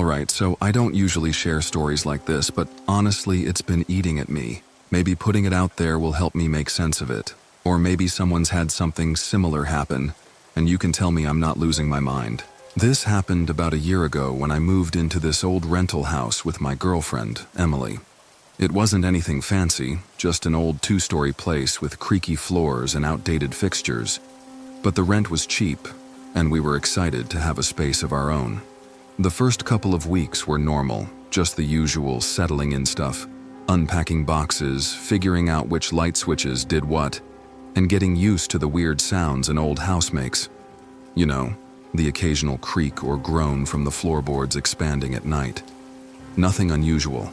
Alright, so I don't usually share stories like this, but honestly, it's been eating at me. Maybe putting it out there will help me make sense of it. Or maybe someone's had something similar happen, and you can tell me I'm not losing my mind. This happened about a year ago when I moved into this old rental house with my girlfriend, Emily. It wasn't anything fancy, just an old two-story place with creaky floors and outdated fixtures. But the rent was cheap, and we were excited to have a space of our own. The first couple of weeks were normal, just the usual settling in stuff, unpacking boxes, figuring out which light switches did what, and getting used to the weird sounds an old house makes. You know, the occasional creak or groan from the floorboards expanding at night. Nothing unusual,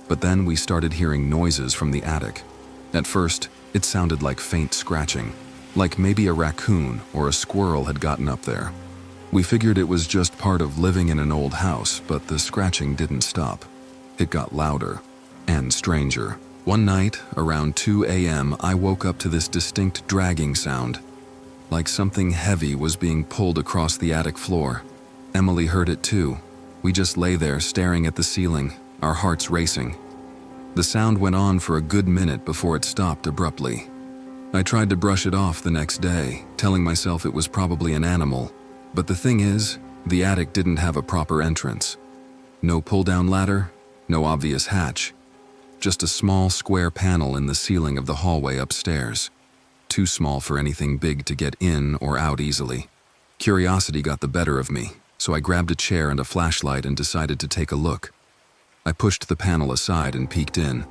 but then we started hearing noises from the attic. At first, it sounded like faint scratching, like maybe a raccoon or a squirrel had gotten up there. We figured it was just part of living in an old house, but the scratching didn't stop. It got louder and stranger. One night, around 2 a.m., I woke up to this distinct dragging sound, like something heavy was being pulled across the attic floor. Emily heard it too. We just lay there staring at the ceiling, our hearts racing. The sound went on for a good minute before it stopped abruptly. I tried to brush it off the next day, telling myself it was probably an animal. But the thing is, the attic didn't have a proper entrance. No pull-down ladder, no obvious hatch. Just a small square panel in the ceiling of the hallway upstairs. Too small for anything big to get in or out easily. Curiosity got the better of me, so I grabbed a chair and a flashlight and decided to take a look. I pushed the panel aside and peeked in.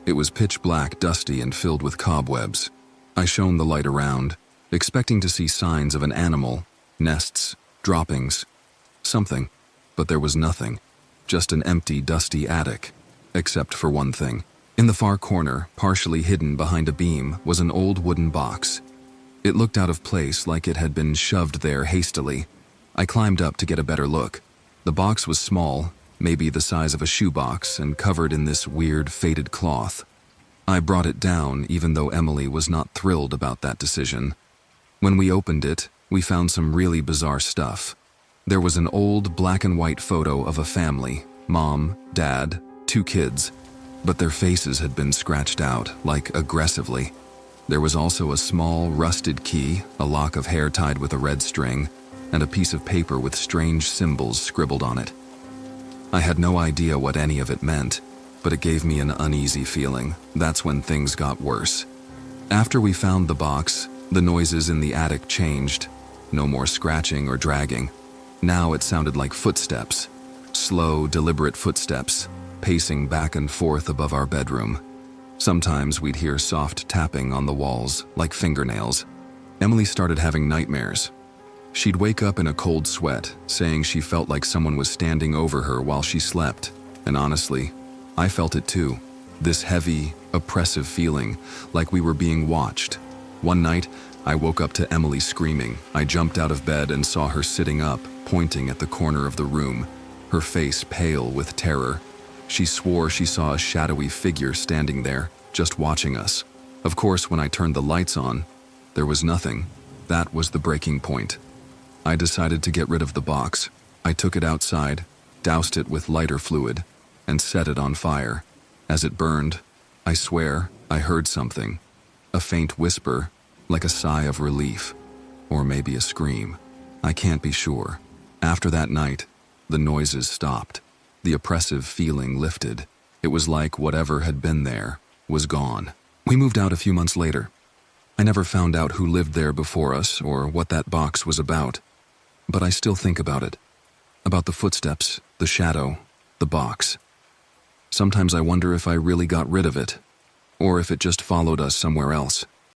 It was pitch black, dusty, and filled with cobwebs. I shone the light around, expecting to see signs of an animal, nests, droppings, something, but there was nothing. Just an empty, dusty attic, except for one thing. In the far corner, partially hidden behind a beam, was an old wooden box. It looked out of place, like it had been shoved there hastily. I climbed up to get a better look. The box was small, maybe the size of a shoebox, and covered in this weird, faded cloth. I brought it down, even though Emily was not thrilled about that decision. When we opened it, we found some really bizarre stuff. There was an old black and white photo of a family, mom, dad, 2 kids, but their faces had been scratched out, like aggressively. There was also a small, rusted key, a lock of hair tied with a red string, and a piece of paper with strange symbols scribbled on it. I had no idea what any of it meant, but it gave me an uneasy feeling. That's when things got worse. After we found the box, the noises in the attic changed. No more scratching or dragging. Now it sounded like footsteps. Slow, deliberate footsteps, pacing back and forth above our bedroom. Sometimes we'd hear soft tapping on the walls, like fingernails. Emily started having nightmares. She'd wake up in a cold sweat, saying she felt like someone was standing over her while she slept. And honestly, I felt it too. This heavy, oppressive feeling, like we were being watched. One night, I woke up to Emily screaming. I jumped out of bed and saw her sitting up, pointing at the corner of the room, her face pale with terror. She swore she saw a shadowy figure standing there, just watching us. Of course, when I turned the lights on, there was nothing. That was the breaking point. I decided to get rid of the box. I took it outside, doused it with lighter fluid, and set it on fire. As it burned, I swear I heard something. A faint whisper, like a sigh of relief, or maybe a scream. I can't be sure. After that night, the noises stopped. The oppressive feeling lifted. It was like whatever had been there was gone. We moved out a few months later. I never found out who lived there before us or what that box was about. But I still think about it. About the footsteps, the shadow, the box. Sometimes I wonder if I really got rid of it, or if it just followed us somewhere else.